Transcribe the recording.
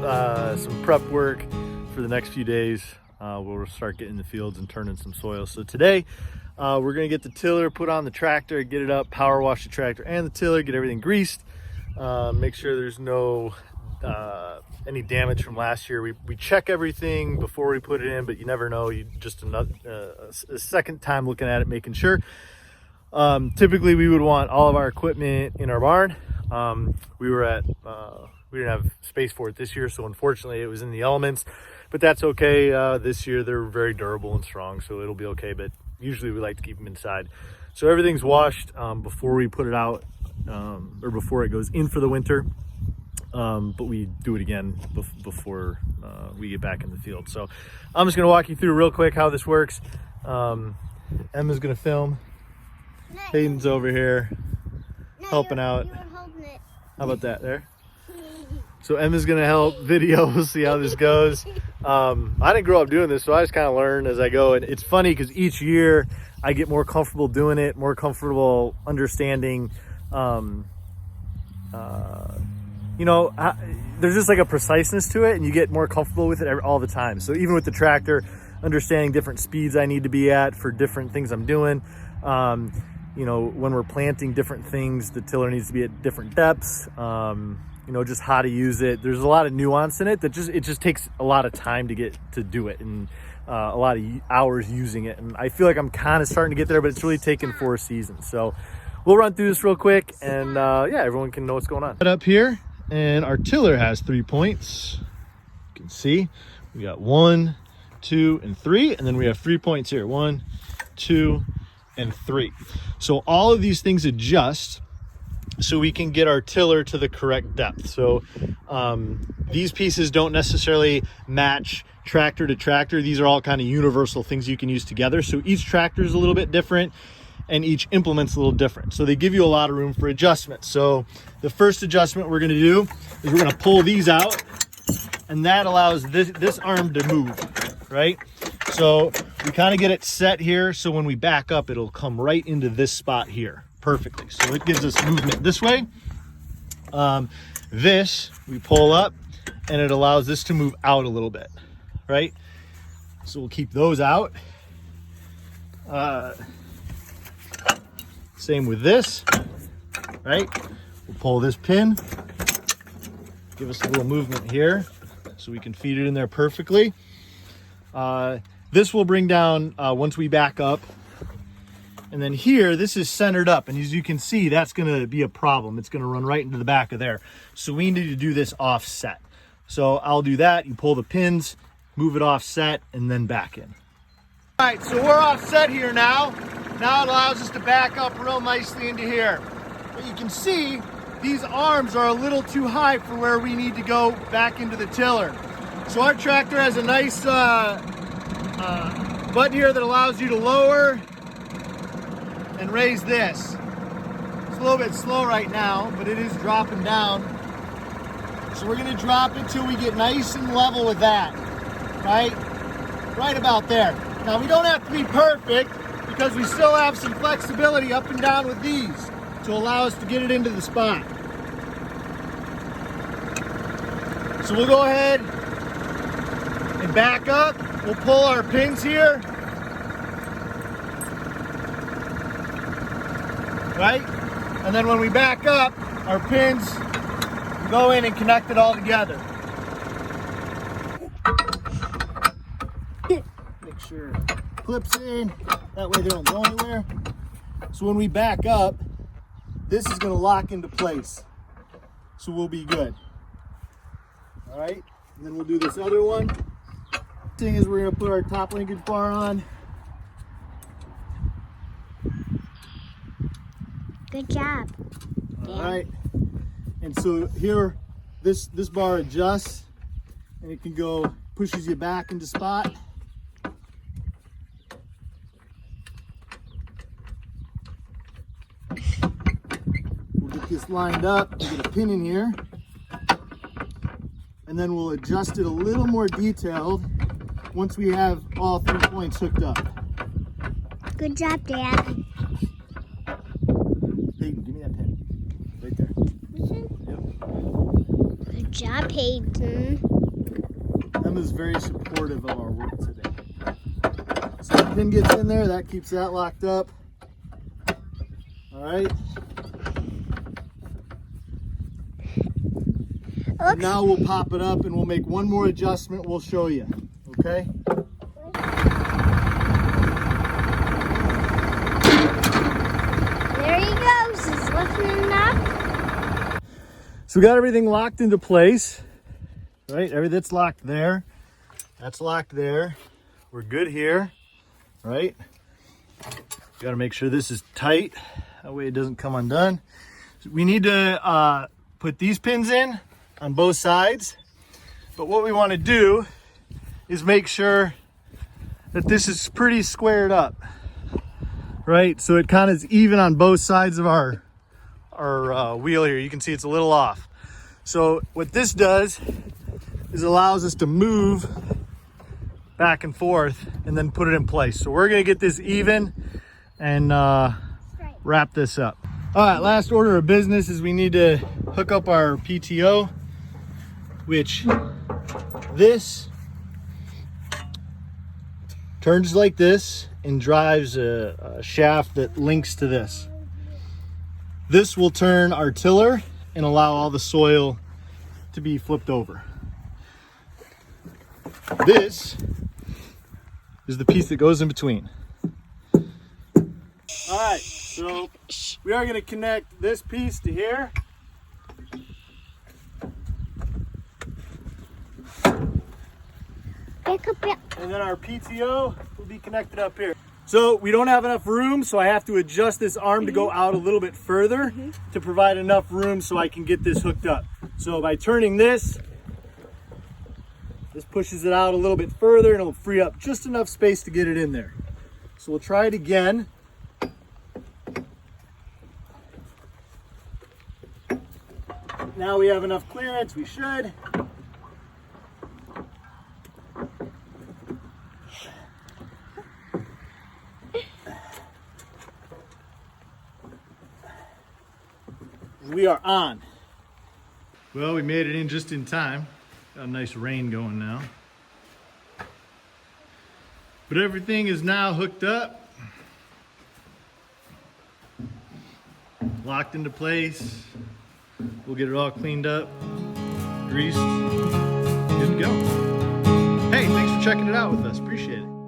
some prep work for the next few days. We'll start getting in the fields and turning some soil. So today we're gonna get the tiller put on the tractor, get it up, power wash the tractor and the tiller, get everything greased, make sure there's no any damage from last year. We check everything before we put it in, but you never know. You just a second time looking at it, making sure. Typically we would want all of our equipment in our barn. We didn't have space for it this year, so unfortunately it was in the elements, but that's okay. This year they're very durable and strong, so it'll be okay, but usually we like to keep them inside. So everything's washed before we put it out, or before it goes in for the winter. But we do it again before we get back in the field. So I'm just gonna walk you through real quick how this works. Emma's gonna film. Hayden's over here helping out. How about that there? So Emma's gonna help video, see how this goes. I didn't grow up doing this, so I just kind of learn as I go. And it's funny because each year I get more comfortable doing it, more comfortable understanding. You know, there's just like a preciseness to it, and you get more comfortable with it all the time. So even with the tractor, understanding different speeds I need to be at for different things I'm doing. You know, when we're planting different things, the tiller needs to be at different depths. You know, just how to use it. There's a lot of nuance in it that it just takes a lot of time to get to do it, and a lot of hours using it. And I feel like I'm kind of starting to get there, but it's really taken 4 seasons. So we'll run through this real quick, and yeah, everyone can know what's going on. Up here, and our tiller has 3 points. You can see we got 1, 2, and 3, and then we have 3 points here. 1, 2, and 3. So all of these things adjust so we can get our tiller to the correct depth. So these pieces don't necessarily match tractor to tractor. These are all kind of universal things you can use together. So each tractor is a little bit different, and each implement's a little different. So they give you a lot of room for adjustment. So the first adjustment we're gonna do is we're gonna pull these out, and that allows this arm to move, right? So we kind of get it set here, so when we back up, it'll come right into this spot here perfectly. So it gives us movement this way. This we pull up, and it allows this to move out a little bit, right? So we'll keep those out. Same with this, right? We'll pull this pin, give us a little movement here so we can feed it in there perfectly. This will bring down once we back up. And then here, this is centered up. And as you can see, that's gonna be a problem. It's gonna run right into the back of there. So we need to do this offset. So I'll do that. You pull the pins, move it offset, and then back in. All right, so we're offset here now. Now it allows us to back up real nicely into here. But you can see these arms are a little too high for where we need to go back into the tiller. So our tractor has a nice button here that allows you to lower and raise this. It's a little bit slow right now, but it is dropping down. So we're gonna drop it till we get nice and level with that, right? Right about there. Now we don't have to be perfect, because we still have some flexibility up and down with these to allow us to get it into the spot. So we'll go ahead and back up. We'll pull our pins here, right? And then when we back up, our pins go in and connect it all together. Make sure it clips in, that way they don't go anywhere. So when we back up, this is gonna lock into place. So we'll be good. All right, and then we'll do this other one. Thing is, we're gonna put our top linkage bar on. Good job. All right, and so here, this bar adjusts, and it can go, pushes you back into spot. We'll get this lined up, we'll get a pin in here, and then we'll adjust it a little more detailed once we have all 3 points hooked up. Good job, Dad. Hayden, give me that pin. Right there. Good job, Hayden. is very supportive of our work today. So the pin gets in there, that keeps that locked up. All right. And now we'll pop it up and we'll make one more adjustment. We'll show you, okay? There he goes. He's lifting it up. So we got everything locked into place, right? Everything's locked there. That's locked there. We're good here, right? Got to make sure this is tight. That way it doesn't come undone. So we need to put these pins in on both sides. But what we want to do is make sure that this is pretty squared up, right? So it kind of is even on both sides of our wheel here. You can see it's a little off. So what this does is allows us to move back and forth and then put it in place. So we're gonna get this even and wrap this up. All right, last order of business is we need to hook up our PTO, which this turns like this and drives a shaft that links to this. This will turn our tiller and allow all the soil to be flipped over. This is the piece that goes in between. All right, so we are going to connect this piece to here. And then our PTO will be connected up here. So we don't have enough room, so I have to adjust this arm to go out a little bit further to provide enough room so I can get this hooked up. So by turning this pushes it out a little bit further and it'll free up just enough space to get it in there. So we'll try it again. Now we have enough clearance, we should. We are on. Well, we made it in just in time. Got a nice rain going now. But everything is now hooked up. Locked into place. We'll get it all cleaned up, greased, good to go. Hey, thanks for checking it out with us. Appreciate it.